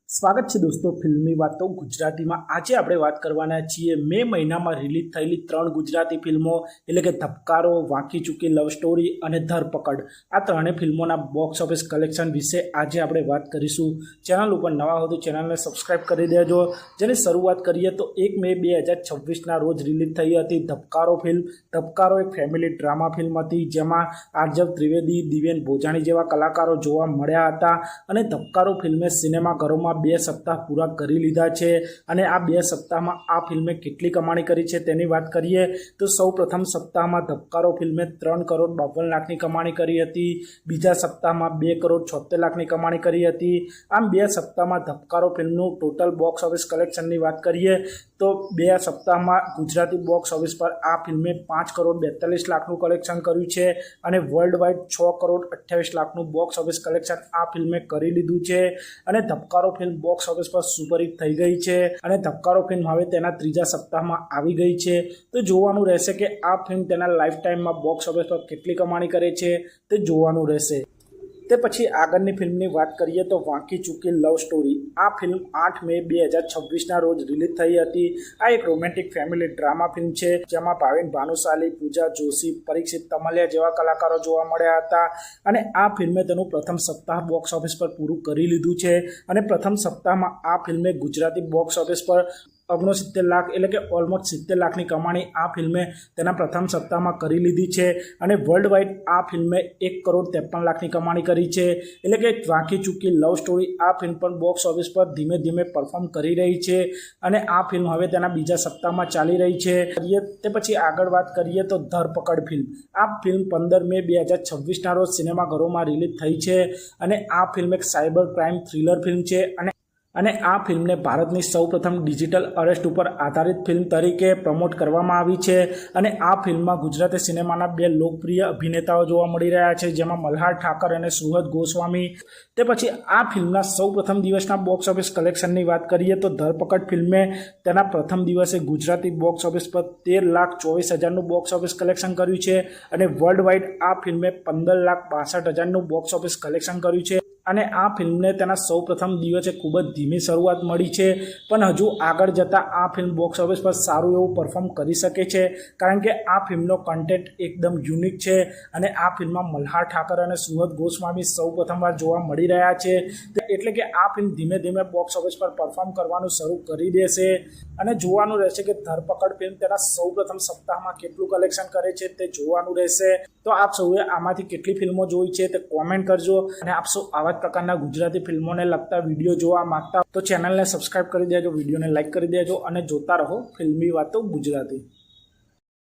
સ્વાગત છે દોસ્તો ફિલ્મી વાતો ગુજરાતીમાં। આજે આપણે વાત કરવાના છીએ મે મહિનામાં રિલીઝ થયેલી 3 ગુજરાતી ફિલ્મો એટલે કે ધબકારો, વાંકી ચૂકી લવ સ્ટોરી અને ધરપકડ। આ ત્રણેય ફિલ્મોના બોક્સ ઓફિસ કલેક્શન વિશે આજે આપણે વાત કરીશું। ચેનલ ઉપર નવા હો તો ચેનલને સબસ્ક્રાઇબ કરી દેજો। જેની શરૂઆત કરીએ તો 1 મે 2026ના રોજ રિલીઝ થઈ હતી ધબકારો ફિલ્મ। ધબકારો એક ફેમિલી ડ્રામા ફિલ્મ હતી જેમાં આર્જવ ત્રિવેદી, દિવ્યેન ભોજાણી જેવા કલાકારો જોવા મળ્યા હતા અને ધબકારો ફિલ્મે સિનેમાઘરોમાં 2 સપ્તાહ પૂરા કરી લીધા છે અને આ 2 સપ્તાહમાં આ ફિલ્મે કેટલી કમાણી કરી છે તેની વાત કરીએ તો સૌ પ્રથમ સપ્તાહમાં ધબકારો ફિલ્મે 3 કરોડ 52 લાખની કમાણી કરી હતી। બીજા સપ્તાહમાં 2 કરોડ 76 લાખની કમાણી કરી હતી। આમ 2 સપ્તાહમાં ધબકારો ફિલ્મનું ટોટલ બોક્સ ઓફિસ કલેક્શનની વાત કરીએ તો 2 સપ્તાહમાં ગુજરાતી બોક્સ ઓફિસ પર આ ફિલ્મે 5 કરોડ 42 લાખનું કલેક્શન કર્યું છે અને વર્લ્ડ વાઇડ 6 કરોડ 28 લાખનું બોક્સ ઓફિસ કલેક્શન આ ફિલ્મે કરી લીધું છે અને ધબકારો ફિલ્મ બોક્સ ઓફિસ પર સુપરહિટ થઈ ગઈ છે અને ધબકારો ફિલ્મ હવે તેના 3જા સપ્તાહમાં આવી ગઈ છે। તો જોવાનું રહેશે કે આ ફિલ્મ તેના લાઈફ ટાઈમમાં બોક્સ ઓફિસ પર કેટલી કમાણી કરે છે તે જોવાનું રહેશે। તે પછી આગળની ફિલ્મની વાત કરીએ તો વાંકી ચૂકી લવ સ્ટોરી। આ ફિલ્મ 8 મે 2026ના રોજ રિલીઝ થઈ હતી। આ એક રોમેન્ટિક ફેમિલી ડ્રામા ફિલ્મ છે જેમાં ભાવિન ભાનુશાલી, પૂજા જોશી, પરીક્ષિત તમલિયા જેવા કલાકારો જોવા મળ્યા હતા અને આ ફિલ્મે તેનું પ્રથમ સપ્તાહ બોક્સ ઓફિસ પર પૂરું કરી લીધું છે અને પ્રથમ સપ્તાહમાં આ ફિલ્મે ગુજરાતી બોક્સ ઓફિસ પર 69 લાખ એટલે કે ઓલમોસ્ટ 70 લાખની કમાણી આ ફિલ્મે તેના પ્રથમ સપ્તાહમાં કરી લીધી છે અને વર્લ્ડ વાઇડ આ ફિલ્મે 1 કરોડ 53 લાખની કમાણી કરી છે। એટલે કે વાંકી ચૂકી લવ સ્ટોરી આ ફિલ્મ પણ બોક્સ ઓફિસ પર ધીમે ધીમે પરફોર્મ કરી રહી છે અને આ ફિલ્મ હવે તેના બીજા સપ્તાહમાં ચાલી રહી છે। તે પછી આગળ વાત કરીએ તો ધરપકડ ફિલ્મ। આ ફિલ્મ 15 મે 2026ના રોજ સિનેમાઘરોમાં રિલીઝ થઈ છે અને આ ફિલ્મ એક સાયબર ક્રાઇમ થ્રિલર ફિલ્મ છે અને આ ફિલ્મને ભારતની સૌપ્રથમ ડિજિટલ અરેસ્ટ ઉપર આધારિત ફિલ્મ તરીકે પ્રમોટ કરવામાં આવી છે અને આ ફિલ્મમાં ગુજરાતી સિનેમાના 2 લોકપ્રિય અભિનેતાઓ જોવા મળી રહ્યા છે જેમાં મલ્હાર ઠાકર અને સુહૃદ ગોસ્વામી। તે પછી આ ફિલ્મના સૌપ્રથમ દિવસના બોક્સ ઓફિસ કલેક્શનની વાત કરીએ તો ધરપકડ ફિલ્મે તેના પ્રથમ દિવસે ગુજરાતી બોક્સ ઓફિસ પર 13,24,000નું બોક્સ ઓફિસ કલેક્શન કર્યું છે અને વર્લ્ડ વાઇડ આ ફિલ્મે 15,62,000નું બોક્સ ઓફિસ કલેક્શન કર્યું છે અને આ ફિલ્મને તેના સૌપ્રથમ દિવસે ખૂબ જ ધીમી શરૂઆત મળી છે પણ હજુ આગળ જતાં આ ફિલ્મ બોક્સ ઓફિસ પર સારું એવું પરફોર્મ કરી શકે છે કારણ કે આ ફિલ્મનો કન્ટેન્ટ એકદમ યુનિક છે અને આ ફિલ્મમાં મલ્હાર ઠાકર અને સુહૃદ ગોસ્વામી સૌપ્રથમવાર જોવા મળી રહ્યા છે। એટલે કે આ ફિલ્મ ધીમે ધીમે બોક્સ ઓફિસ પર પરફોર્મ કરવાનું શરૂ કરી દેશે અને જોવાનું રહેશે કે ધરપકડ ફિલ્મ તેના સૌપ્રથમ સપ્તાહમાં કેટલું કલેક્શન કરે છે તે જોવાનું રહેશે। તો આપ સૌએ આમાંથી કેટલી ફિલ્મો જોઈ છે તે કોમેન્ટ કરજો અને આપ સૌ આવા પ્રકારના ગુજરાતી ફિલ્મોને લગતા વિડીયો જોવા માંગતા તો ચેનલને સબસ્ક્રાઇબ કરી દેજો, વિડીયોને લાઇક કરી દેજો અને જોતા રહો ફિલ્મી વાતો ગુજરાતી।